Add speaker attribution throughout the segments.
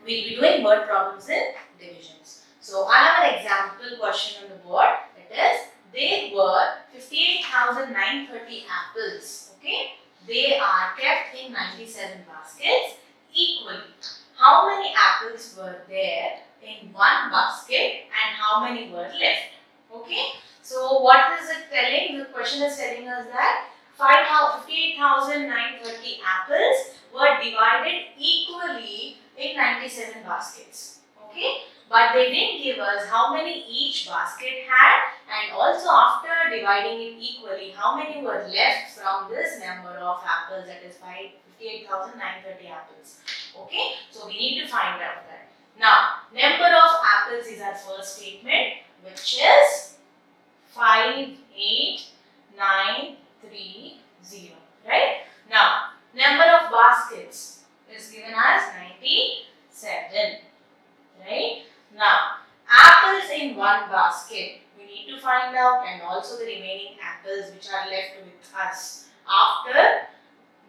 Speaker 1: we'll be doing word problems in divisions. So I have an example question on the board. It is, there were 58,930 apples. Okay, they are kept in 97 baskets equally. How many apples were there in one basket and how many were left? Okay, so what is it telling? The question is telling us that 58,930 apples were divided equally in 97 baskets. Okay, but they didn't give us how many each basket had, and also after dividing it equally, how many were left from this number of apples, that is 58,930 apples. Okay, so we need to find out that. Now, number of apples is our first statement, which is 58930. Right? Now, number of baskets is given as 97. Right? Now, apples in one basket we need to find out, and also the remaining apples which are left with us after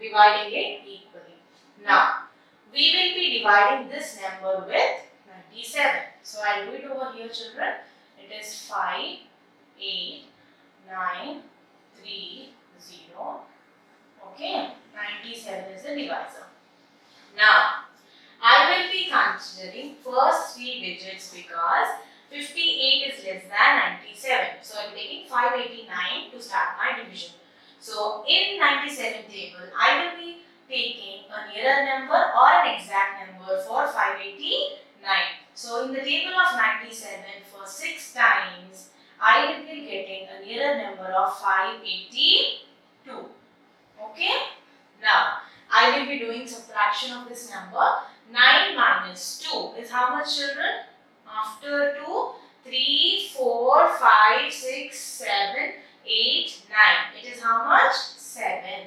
Speaker 1: dividing it equally. Now, we will be dividing this number with 97. So, I will do it over here, children. It is 58930. Okay, 97 is the divisor. Now, I will be considering first three digits because 58 is less than 97. So, I am taking 589 to start my division. So, in 97 table, I will be taking a nearer number or an exact number for 589. So, in the table of 97, for 6 times, I will be getting a nearer number of 582. Okay. Now, I will be doing subtraction of this number. 9 minus 2 is how much, children? After 2, 3, 4, 5, 6, 7, 8, 9. It is how much? 7.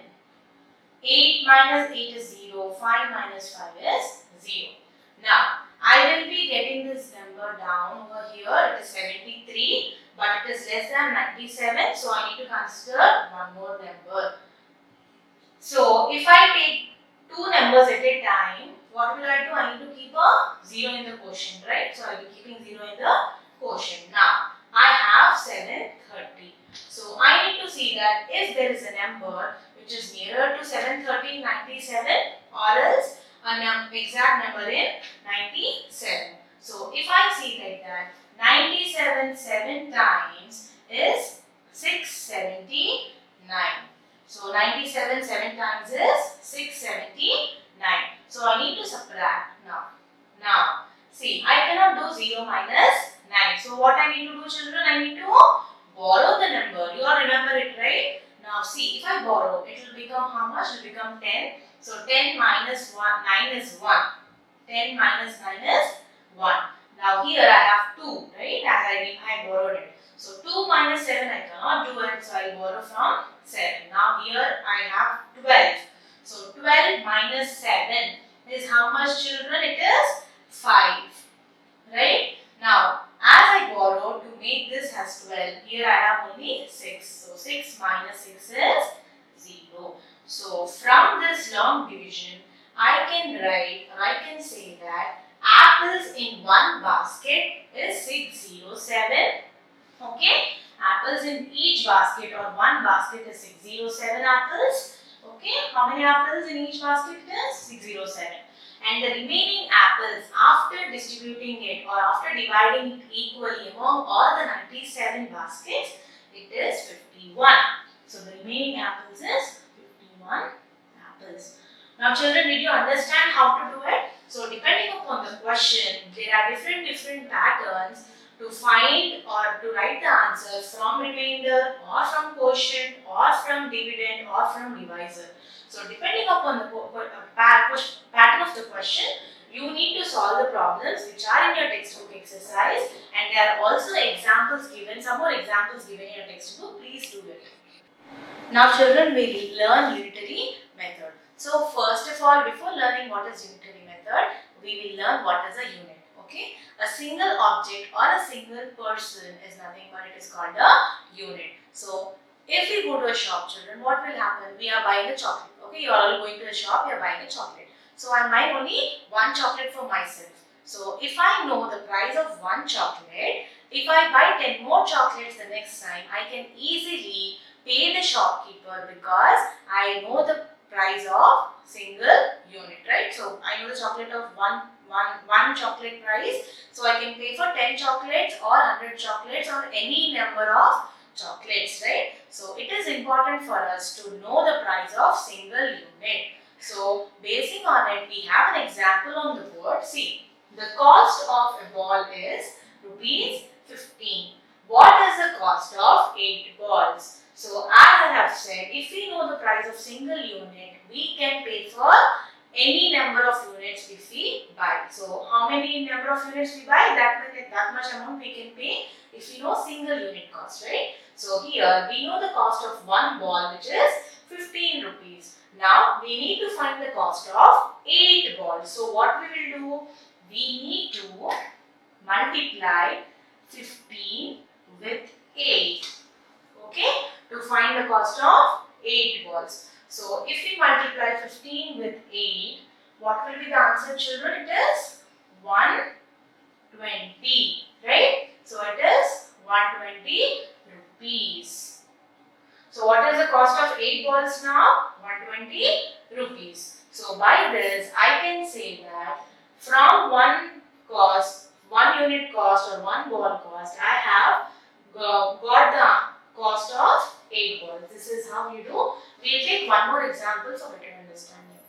Speaker 1: 8 minus 8 is 0. 5 minus 5 is 0. Now, I will be getting this number down over here. It is 73, but it is less than 97. So, I need to consider one more number. So, if I take two numbers at a time, what will I do? I need to keep a 0 in the quotient, right? So, I will be keeping 0 in the quotient. Now, I have 730. So, I need to see that if there is a number which is nearer to 730 97 or else an exact number in 97. So, if I see like that, 97 7 times is 679. So, 97 7 times is 679. So, I need to subtract now. Now, see, I cannot do 0 minus 9. So, what I need to do, children? I need to borrow the number. You all remember it, right? Now, see, if I borrow, it will become how much? It will become 10. So, 10 minus 9 is 1. 10 minus 9 is 1. Now, here I have 2, right? As I borrowed it. So, 2 minus 7 I cannot do it. So, I will borrow from 7. Now, here I have 12. So, 12 minus 7 is how much, children? It is 5. Right? Now, as I borrow to make this as 12, here I have only 6. So, 6 minus 6 is 0. So, from this long division, I can write or I can say that apples in one basket is 607. Okay? Apples in each basket or one basket is 607 apples. Okay? How many apples in each basket is? 607. And the remaining apples, after distributing it or after dividing it equally among all the 97 baskets, it is 51. So, the remaining apples is 51 apples. Now, children, did you understand how to do it? So, depending upon the question, there are different patterns to find or to write the answer from remainder or from quotient or from dividend or from divisor. So, depending upon the pattern of the question, you need to solve the problems which are in your textbook exercise, and there are also examples given, some more examples given in your textbook. Please do it. Now, children, we will learn unitary method. So, first of all, before learning what is unitary method, we will learn what is a unit. Okay, a single object or a single person is nothing but it is called a unit. So, if we go to a shop, children, what will happen? We are buying a chocolate. Okay, you are all going to the shop, you are buying a chocolate. So, I am buying only one chocolate for myself. So if I know the price of one chocolate, if I buy 10 more chocolates the next time, I can easily pay the shopkeeper because I know the price of single unit, right? So I know the chocolate of one chocolate price, so I can pay for 10 chocolates or 100 chocolates or any number of chocolates, right? So it is important for us to know the price of single unit. So basing on it, we have an example on the board. See, the cost of a ball is rupees 15. What is the cost of 8 balls? So as I have said, if we know the price of single unit, we can pay for any number of units if we buy. So how many number of units we buy, that much amount we can pay if we know single unit cost, right? So here we know the cost of one ball, which is 15 rupees. Now we need to find the cost of 8 balls. So what we will do? We need to multiply 15 with 8, okay, to find the cost of 8 balls. So if we multiply 15 with 8, what will be the answer, children? It is 120, right? So it is 120 rupees. So what is the cost of 8 balls now? 120 rupees. So by this, I can say that from one unit cost or one ball cost, I have got the cost of 8 balls. This is how you do. We will take one more example for better understanding.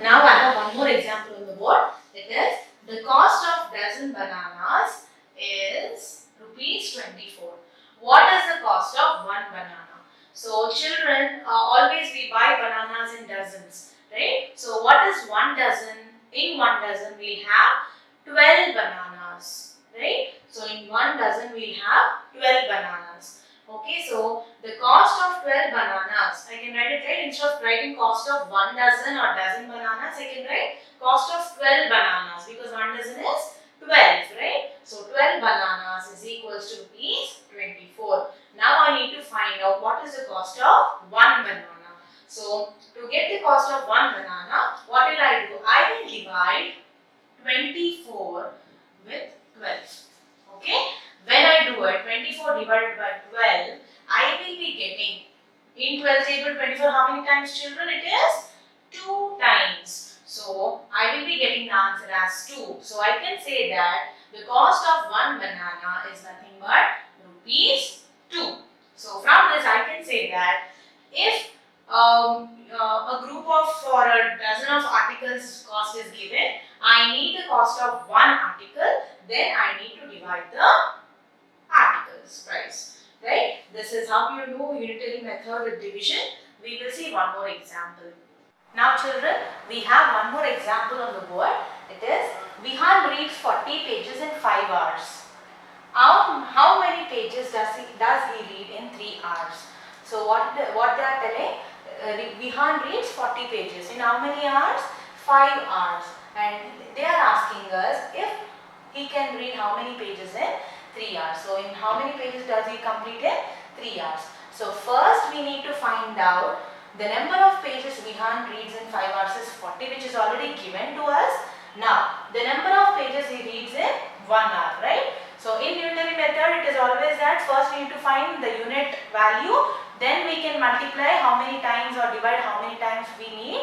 Speaker 1: Now I have one more example on the board. It is the cost of dozen bananas is rupees 24. What is the cost of one banana? So children, always we buy bananas in dozens, right? So what is one dozen? In one dozen we have 12 bananas, right? So in one dozen we have 12 bananas. Okay, so the cost of 12 bananas, I can write it, right? Instead of writing cost of one dozen or dozen bananas, I can write cost of 12 bananas because one dozen is 12, right? So 12 bananas is equals to rupees 24. Now I need to find out what is the cost of one banana. So to get the cost of one banana, what will I do? I will divide 24 with 12. Okay? When I do it, 24 divided by 12, I will be getting, in 12 table 24, how many times, children? It is 2 times. So I will be getting the answer as 2. So I can say that the cost of one banana is nothing but rupees 2. So from this I can say that if a group of or a dozen of articles cost is given, I need the cost of one article, then I need to divide the articles price, right? This is how you do unitary method with division. We will see one more example. Now children, we have one more example on the board. It is Vihan reads 40 pages in 5 hours. How many pages does he read in 3 hours? So what they are telling, Vihan reads 40 pages in how many hours? 5 hours. And they are asking us if he can read how many pages in 3 hours. So in how many pages does he complete in 3 hours? So first we need to find out the number of pages Vihan reads in 5 hours is 40, which is already given to us. Now the number of pages he reads in 1 hour, right? So in unitary method, it is always that first we need to find the unit value, then we can multiply how many times or divide how many times we need,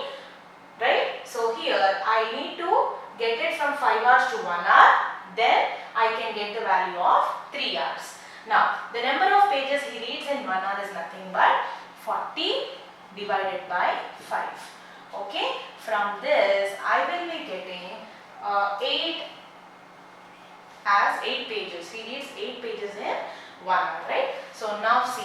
Speaker 1: right? So here I need to get it from 5 hours to 1 hour, then I can get the value of 3 hours. Now the number of pages he reads in 1 hour is nothing but 40 divided by 5. Okay, from this I will be getting 8 pages. He reads 8 pages in 1 hour, right? So now see,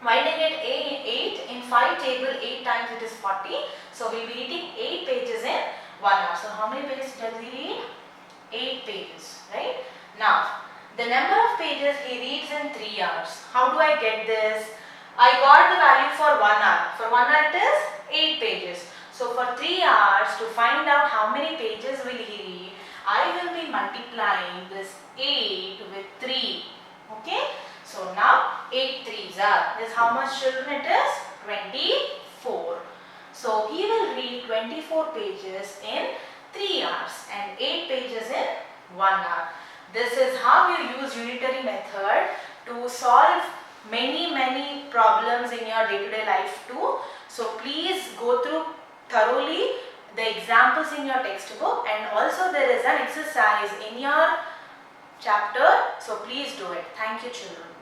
Speaker 1: why did I get 8 in 5 table, 8 times it is 40. So we will be reading 8 pages in 1 hour. So how many pages does he read? 8 pages, right? Now the number of pages he reads in 3 hours. How do I get this? I got the value for 1 hour. For 1 hour it is 8 pages. So for 3 hours, to find out how many pages will he read, I will be multiplying this 8 with 3. Okay. So now 8 3s are. Is how much, children? It is 24. So he will read 24 pages in 3 hours and 8 pages in 1 hour. This is how you use unitary method to solve many problems in your day-to-day life too. So please go through thoroughly the examples in your textbook, and also there is an exercise in your chapter. So please do it. Thank you, children.